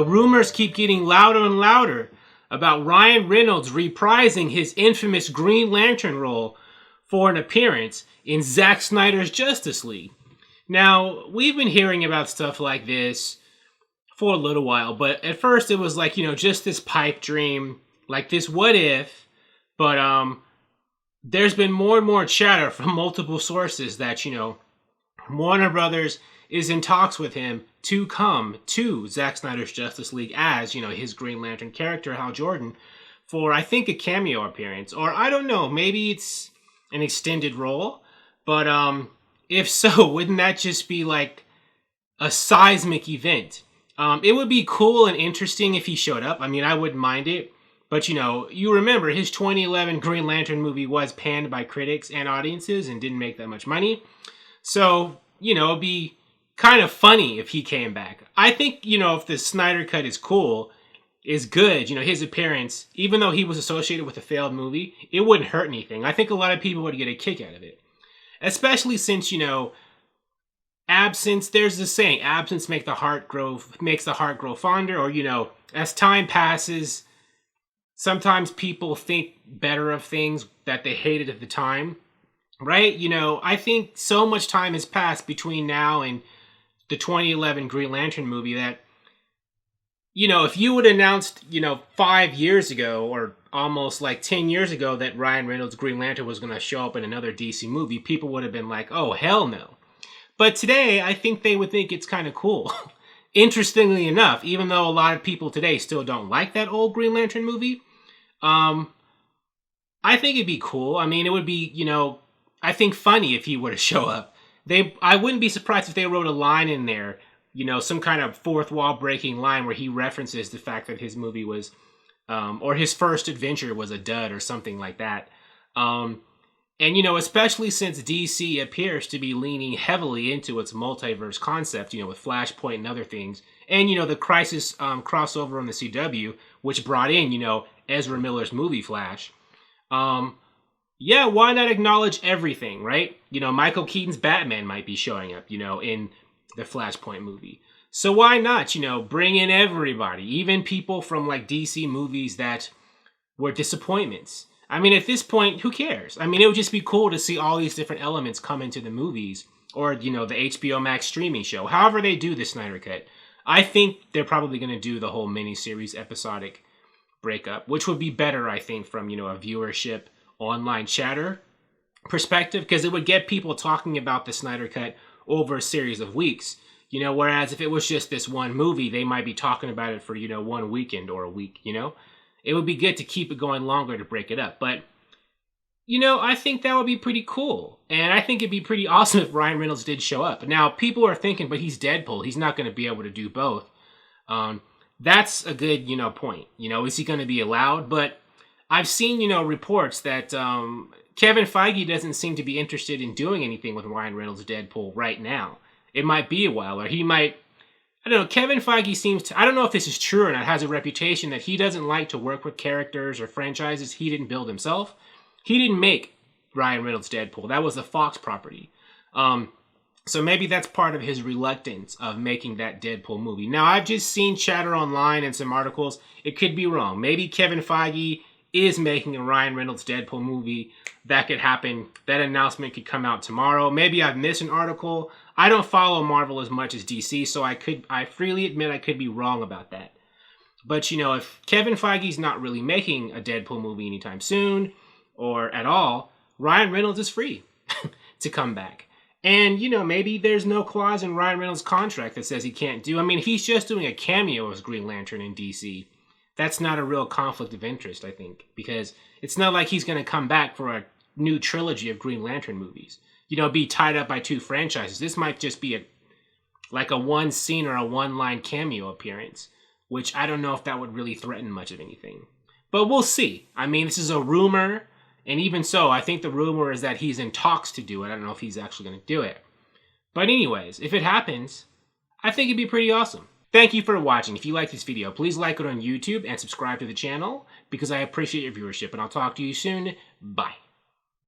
The rumors keep getting louder and louder about Ryan Reynolds reprising his infamous Green Lantern role for an appearance in Zack Snyder's Justice League. Now, we've been hearing about stuff like this for a little while, but at first it was like, just this pipe dream, like this what if, but there's been more and more chatter from multiple sources that, Warner Brothers is in talks with him to come to Zack Snyder's Justice League as, his Green Lantern character, Hal Jordan, for, I think, a cameo appearance. Or, I don't know, maybe it's an extended role. But, if so, wouldn't that just be, like, a seismic event? It would be cool and interesting if he showed up. I mean, I wouldn't mind it. But, you remember, his 2011 Green Lantern movie was panned by critics and audiences and didn't make that much money. So, it'd be kind of funny if he came back. I think, if the Snyder Cut is cool, is good, his appearance, even though he was associated with a failed movie, it wouldn't hurt anything. I think a lot of people would get a kick out of it. Especially since, absence, there's this saying, absence makes the heart grow fonder, or, as time passes, sometimes people think better of things that they hated at the time. Right? I think so much time has passed between now and the 2011 Green Lantern movie that, if you would have announced, 5 years ago or almost like 10 years ago that Ryan Reynolds' Green Lantern was going to show up in another DC movie, people would have been like, oh, hell no. But today, I think they would think it's kind of cool. Interestingly enough, even though a lot of people today still don't like that old Green Lantern movie, I think it'd be cool. I mean, it would be, I think funny if he were to show up. I wouldn't be surprised if they wrote a line in there, some kind of fourth wall breaking line where he references the fact that his movie was, or his first adventure was a dud or something like that. And, especially since DC appears to be leaning heavily into its multiverse concept, with Flashpoint and other things. And, the Crisis crossover on the CW, which brought in, Ezra Miller's movie Flash. Yeah, why not acknowledge everything, right? Michael Keaton's Batman might be showing up, in the Flashpoint movie. So why not, bring in everybody, even people from, like, DC movies that were disappointments. I mean, at this point, who cares? I mean, it would just be cool to see all these different elements come into the movies, or, the HBO Max streaming show. However they do the Snyder Cut. I think they're probably going to do the whole miniseries episodic breakup, which would be better, I think, from, a viewership online chatter perspective, because it would get people talking about the Snyder Cut over a series of weeks, whereas if it was just this one movie, they might be talking about it for, 1 weekend or a week, it would be good to keep it going longer to break it up. But, I think that would be pretty cool. And I think it'd be pretty awesome if Ryan Reynolds did show up. Now, people are thinking, but he's Deadpool. He's not going to be able to do both. That's a good, point. Is he going to be allowed? But I've seen, reports that Kevin Feige doesn't seem to be interested in doing anything with Ryan Reynolds' Deadpool right now. It might be a while, or he might, I don't know, Kevin Feige seems to, I don't know if this is true or not, has a reputation that he doesn't like to work with characters or franchises he didn't build himself. He didn't make Ryan Reynolds' Deadpool. That was a Fox property. So maybe that's part of his reluctance of making that Deadpool movie. Now, I've just seen chatter online and some articles. It could be wrong. Maybe Kevin Feige is making a Ryan Reynolds Deadpool movie. That could happen. That announcement could come out tomorrow. Maybe I've missed an article. I don't follow Marvel as much as DC, so I freely admit I could be wrong about that. But, if Kevin Feige's not really making a Deadpool movie anytime soon, or at all, Ryan Reynolds is free to come back. And, maybe there's no clause in Ryan Reynolds' contract that says he can't do. I mean, if he's just doing a cameo as Green Lantern in DC, that's not a real conflict of interest, I think. Because it's not like he's going to come back for a new trilogy of Green Lantern movies. Be tied up by two franchises. This might just be a one scene or a one-line cameo appearance, which I don't know if that would really threaten much of anything. But we'll see. I mean, this is a rumor. And even so, I think the rumor is that he's in talks to do it. I don't know if he's actually going to do it. But anyways, if it happens, I think it'd be pretty awesome. Thank you for watching. If you like this video, please like it on YouTube and subscribe to the channel because I appreciate your viewership. And I'll talk to you soon. Bye.